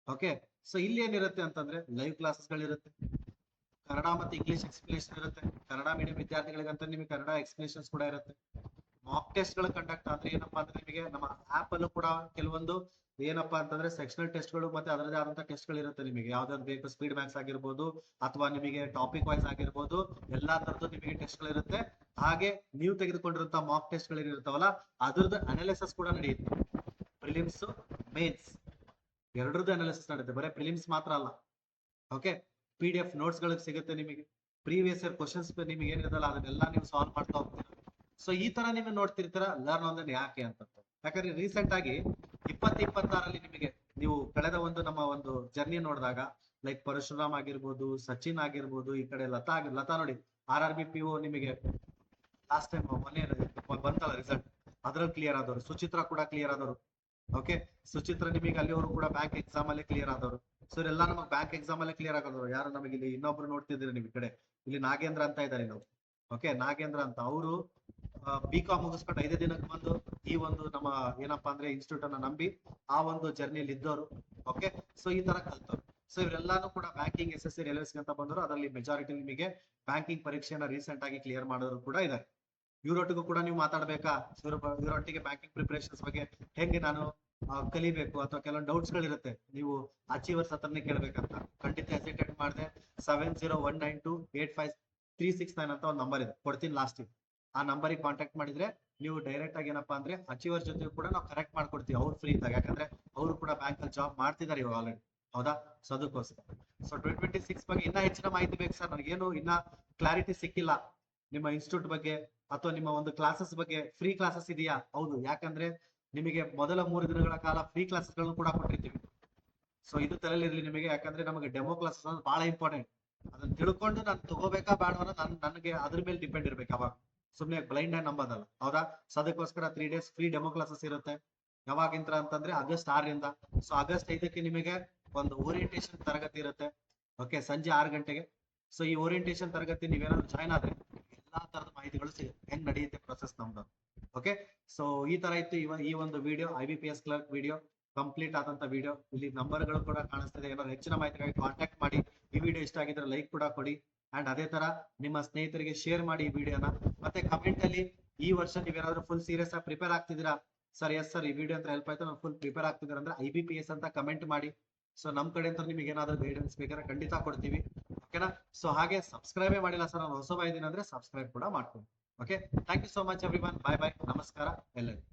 Speaker 1: ಓಕೆ, ಸೊ ಇಲ್ಲಿ ಏನಿರುತ್ತೆ ಅಂತಂದ್ರೆ ಲೈವ್ ಕ್ಲಾಸಸ್ ಗಳಿರುತ್ತೆ, ಕನ್ನಡ ಮತ್ತೆ ಇಂಗ್ಲಿಷ್ ಎಕ್ಸ್ಪ್ಲೇಷನ್ ಇರುತ್ತೆ. ಕನ್ನಡ ಮೀಡಿಯಂ ವಿದ್ಯಾರ್ಥಿಗಳಿಗಂತ ನಿಮಗೆ ಕನ್ನಡ ಎಕ್ಸ್ಪ್ಲೇಷನ್ಸ್ ಕೂಡ ಇರುತ್ತೆ. ಮಾಕ್ ಟೆಸ್ಟ್ ಗಳು ಕಂಡಕ್ಟ್ ಅಂದ್ರೆ ಏನಪ್ಪಾ ಅಂದ್ರೆ, ನಿಮಗೆ ನಮ್ಮ ಆಪ್ ಅಲ್ಲೂ ಕೂಡ ಕೆಲವೊಂದು ಏನಪ್ಪಾ ಅಂತಂದ್ರೆ ಸೆಕ್ಷನಲ್ ಟೆಸ್ಟ್ ಗಳು ಮತ್ತೆ ಅದರದೇ ಆದಂತ ಟೆಸ್ಟ್ ಗಳು ಇರುತ್ತೆ. ನಿಮಗೆ ಯಾವ್ದಾದ್ರು ಬೇಕು, ಸ್ಪೀಡ್ ಮ್ಯಾಕ್ಸ್ ಆಗಿರ್ಬೋದು ಅಥವಾ ನಿಮಗೆ ಟಾಪಿಕ್ ವೈಸ್ ಆಗಿರ್ಬೋದು, ಎಲ್ಲಾ ತರದ್ದು ನಿಮಗೆ ಟೆಸ್ಟ್ ಗಳು ಇರುತ್ತೆ. ಹಾಗೆ ನೀವು ತೆಗೆದುಕೊಂಡಿರುವಂತ ಮಾಕ್ ಟೆಸ್ಟ್ ಗಳು ಇರ್ತಾವಲ್ಲ, ಅದ್ರದ್ದು ಅನಾಲಿಸಿಸ್ ಕೂಡ ನಡೆಯುತ್ತೆ. ಪ್ರಿಲಿಮ್ಸ್, ಮೇನ್ಸ್ ಎರಡರದ್ದು ಅನಾಲಿಸಿಸ್ ನಡೆಯುತ್ತೆ, ಬರೀ ಪ್ರಿಲಿಮ್ಸ್ ಮಾತ್ರ ಅಲ್ಲ. ಓಕೆ, PDF ನೋಟ್ಸ್ ಗಳಿಗೆ ಸಿಗುತ್ತೆ ನಿಮಗೆ. ಪ್ರೀವಿಯಸ್ ಇಯರ್ ಕ್ವಶನ್ಸ್ ನಿಮಗೆ ಏನಿರಲ್ಲ ಅದನ್ನೆಲ್ಲ ನೀವು ಸಾಲ್ವ್ ಮಾಡ್ತಾ ಹೋಗ್ತೀರಾ. ಸೊ ಈ ತರ ನೀವು ನೋಡ್ತಿರ್ತೀರ ಲರ್ನ್ ಆನ್ಲೈನ್ ಯಾಕೆ ಅಂತ. ಯಾಕಂದ್ರೆ ರೀಸೆಂಟ್ ಆಗಿ 2026 ನಿಮಗೆ ನೀವು ಕಳೆದ ನಮ್ಮ ಒಂದು ಜರ್ನಿ ನೋಡಿದಾಗ, ಲೈಕ್ ಪರಶುರಾಮ್ ಆಗಿರ್ಬೋದು, ಸಚಿನ್ ಆಗಿರ್ಬೋದು, ಈ ಕಡೆ ಲತಾ ನೋಡಿ, RRB PO ನಿಮಗೆ ಲಾಸ್ಟ್ ಟೈಮ್ ಮೊನ್ನೆ ಬಂತಲ್ಲ ರಿಸಲ್ಟ್, ಅದ್ರಲ್ಲಿ ಕ್ಲಿಯರ್ ಆದವರು. ಸುಚಿತ್ರಾ ಕೂಡ ಕ್ಲಿಯರ್ ಆದವರು. ಓಕೆ, ಸುಚಿತ್ರಾ ನಿಮಗೆ ಅಲ್ಲಿವರು ಕೂಡ ಬ್ಯಾಂಕ್ ಎಕ್ಸಾಮ್ ಅಲ್ಲಿ ಕ್ಲಿಯರ್ ಆದವರು. ಸೊ ಎಲ್ಲ ನಮಗೆ ಬ್ಯಾಂಕ್ ಎಕ್ಸಾಮ್ ಅಲ್ಲಿ ಕ್ಲಿಯರ್ ಆಗೋದವರು. ಯಾರು ನಮಗೆ ಇಲ್ಲಿ ಇನ್ನೊಬ್ರು ನೋಡ್ತಿದ್ದೀರಿ ನೀವು, ಈ ಕಡೆ ಇಲ್ಲಿ ನಾಗೇಂದ್ರ ಅಂತ ಇದ್ದಾರೆ ನಾವು. ಓಕೆ, ನಾಗೇಂದ್ರ ಅಂತ ಅವರು BCom ಮುಗಿಸ್ಕೊಂಡು 5 ದಿನಕ್ಕೆ ಬಂದು ಈ ಒಂದು ನಮ್ಮ ಏನಪ್ಪಾ ಅಂದ್ರೆ ಇನ್ಸ್ಟಿಟ್ಯೂಟ್ ಅನ್ನ ನಂಬಿ ಆ ಒಂದು ಜರ್ನಿಯಲ್ಲಿ ಇದ್ದವರು. ಓಕೆ, ಸೊ ಈ ತರ ಕಲ್ತವ್ರು. ಸೊ ಇವರೆಲ್ಲಾನು ಕೂಡ ಬ್ಯಾಂಕಿಂಗ್, SSC ರೈಲ್ವೇಸ್ ಅಂತ ಬಂದರು. ಅದರಲ್ಲಿ ಮೆಜಾರಿಟಿ ನಿಮಗೆ ಬ್ಯಾಂಕಿಂಗ್ ಪರೀಕ್ಷೆಯನ್ನ ರೀಸೆಂಟ್ ಆಗಿ ಕ್ಲಿಯರ್ ಮಾಡೋರು ಕೂಡ ಇದ್ದಾರೆ. ಇವರೊಟ್ಟಿಗೂ ಕೂಡ ನೀವು ಮಾತಾಡ್ಬೇಕಾ? ಇವರೊಟ್ಟಿಗೆ ಬ್ಯಾಂಕಿಂಗ್ ಪ್ರಿಪರೇಷನ್ಸ್ ಬಗ್ಗೆ ಹೆಂಗೆ ನಾನು ಕಲಿಬೇಕು ಅಥವಾ ಕೆಲವೊಂದು ಡೌಟ್ಸ್ ಗಳಿರುತ್ತೆ, ನೀವು ಅಚೀವರ್ಸ್ ಹತ್ರನೇ ಕೇಳ್ಬೇಕಂತ. ಖಂಡಿತ ಹೆಸಿಟೇಟ್ ಮಾಡಿದೆ. 7019285369 ಅಂತ ಒಂದು ನಂಬರ್ ಇದೆ, ಕೊಡ್ತೀನಿ ಲಾಸ್ಟ್. ಆ ನಂಬರಿಗೆ ಕಾಂಟ್ಯಾಕ್ಟ್ ಮಾಡಿದ್ರೆ ನೀವು ಡೈರೆಕ್ಟ್ ಆಗಿ ಏನಪ್ಪಾ ಅಂದ್ರೆ ಅಚೀವರ್ ಜೊತೆ ಕೂಡ ನಾವು ಕರೆಕ್ಟ್ ಮಾಡ್ಕೊಡ್ತೀವಿ, ಅವ್ರು ಫ್ರೀ ಇದ್ದಾಗ. ಯಾಕಂದ್ರೆ ಅವರು ಕೂಡ ಬ್ಯಾಂಕ್ ಅಲ್ಲಿ ಜಾಬ್ ಮಾಡ್ತಿದ್ದಾರೆ ಇವಾಗ ಆಲ್ರೆಡಿ. ಹೌದಾ? ಸೊ ಅದಕ್ಕೋಸ್ಕರ. ಸೊ 2026 ಬಗ್ಗೆ ಇನ್ನ ಹೆಚ್ಚಿನ ಮಾಹಿತಿ ಬೇಕು ಸರ್, ನನಗೇನು ಇನ್ನ ಕ್ಲಾರಿಟಿ ಸಿಕ್ಕಿಲ್ಲ ನಿಮ್ಮ ಇನ್ಸ್ಟಿಟ್ಯೂಟ್ ಬಗ್ಗೆ ಅಥವಾ ನಿಮ್ಮ ಒಂದು ಕ್ಲಾಸಸ್ ಬಗ್ಗೆ. ಫ್ರೀ ಕ್ಲಾಸಸ್ ಇದೆಯಾ? ಹೌದು, ಯಾಕಂದ್ರೆ ನಿಮಗೆ ಮೊದಲ 3 ದಿನಗಳ ಕಾಲ ಫ್ರೀ ಕ್ಲಾಸಸ್ ಗಳನ್ನು ಕೂಡ ಕೊಟ್ಟಿರ್ತೀವಿ. ಸೊ ಇದು ತಲೆಯಲ್ಲಿರ್ಲಿ ನಿಮಗೆ, ಯಾಕಂದ್ರೆ ನಮಗೆ ಡೆಮೋ ಕ್ಲಾಸಸ್ ಅಂದ್ರೆ ಬಹಳ ಇಂಪಾರ್ಟೆಂಟ್. ಅದನ್ನ ತಿಳ್ಕೊಂಡು ನಾನು ತಗೋಬೇಕಾ ಬೇಡವನ್ನ ನನಗೆ ಅದ್ರ ಮೇಲೆ ಡಿಪೆಂಡ್ ಇರ್ಬೇಕು. ಅವಾಗ ಸುಮ್ನೆ ಬ್ಲೈಂಡ್ ಆಗಿ ನಂಬೋದಲ್ಲ. ಹೌದಾ? ಸೊ ಅದಕ್ಕೋಸ್ಕರ 3 days ಫ್ರೀ ಡೆಮೋ ಕ್ಲಾಸಸ್ ಇರುತ್ತೆ. ಯಾವಾಗಿಂತ ಅಂತಂದ್ರೆ August 6 ರಿಂದ. ಸೊ August 5ಕ್ಕೆ ನಿಮಗೆ ಒಂದು ಓರಿಯಂಟೇಶನ್ ತರಗತಿ ಇರುತ್ತೆ. ಓಕೆ, ಸಂಜೆ 6 ಗಂಟೆಗೆ. ಸೊ ಈ ಓರಿಯಂಟೇಶನ್ ತರಗತಿ ನೀವೇನಾದ್ರು ಜಾಯ್ನ್ ಆದ್ರೆ ಎಲ್ಲಾ ತರದ ಮಾಹಿತಿಗಳು ಸಿಗುತ್ತೆ, ಹೆಂಗ್ ನಡೆಯುತ್ತೆ ಪ್ರೊಸೆಸ್ ನಮ್ದು. ಓಕೆ, ಸೊ ಈ ತರ ಇತ್ತು ಈ ಒಂದು video, IBPS clerk video complete ಆದಂತ ವಿಡಿಯೋ. ಇಲ್ಲಿ ನಂಬರ್ಗಳು ಕೂಡ ಕಾಣಿಸ್ತಿದೆ, ಏನಾದ್ರು ಹೆಚ್ಚಿನ ಮಾಹಿತಿಗಾಗಿ ಕಾಂಟ್ಯಾಕ್ಟ್ ಮಾಡಿ. ಈ ವಿಡಿಯೋ ಇಷ್ಟ ಆಗಿದ್ರೆ ಲೈಕ್ ಕೂಡ ಕೊಡಿ, ಅಂಡ್ ಅದೇ ತರ ನಿಮ್ಮ ಸ್ನೇಹಿತರಿಗೆ ಶೇರ್ ಮಾಡಿ ಈ ವಿಡಿಯೋನ. ಮತ್ತೆ ಕಮೆಂಟ್ ಅಲ್ಲಿ ಈ ವರ್ಷ ನೀವೇನಾದ್ರೂ ಫುಲ್ ಸೀರಿಯಸ್ ಆಗಿ ಪ್ರಿಪೇರ್ ಆಗ್ತಿದ್ದೀರಾ, ಸರ್ ಎಸ್ ಸರ್ ಈ ವಿಡಿಯೋ ಅಂತ ಹೆಲ್ಪ್ ಆಯ್ತು, ನಾನು ಫುಲ್ ಪ್ರಿಪೇರ್ ಆಗ್ತಿದ್ದೀರಾ ಅಂದ್ರೆ IBPS ಅಂತ ಕಮೆಂಟ್ ಮಾಡಿ. ಸೊ ನಮ್ ಕಡೆ ಅಂತ ನಿಮಗೆ ಏನಾದ್ರು ಗೈಡೆನ್ಸ್ ಬೇಕಾದ್ರೆ ಖಂಡಿತ ಕೊಡ್ತೀವಿ. ಓಕೆನಾ? ಸೊ ಹಾಗೆ ಸಬ್ಸ್ಕ್ರೈಬೇ ಮಾಡಿಲ್ಲ ಸರ್, ನಾನು ಹೊಸಬ ಇದ್ದೀನಿ ಅಂದ್ರೆ ಸಬ್ಸ್ಕ್ರೈಬ್ ಕೂಡ ಮಾಡ್ತೀನಿ. Okay, thank you so much everyone. Bye bye, ನಮಸ್ಕಾರ ಎಲ್ಲರಿಗೂ.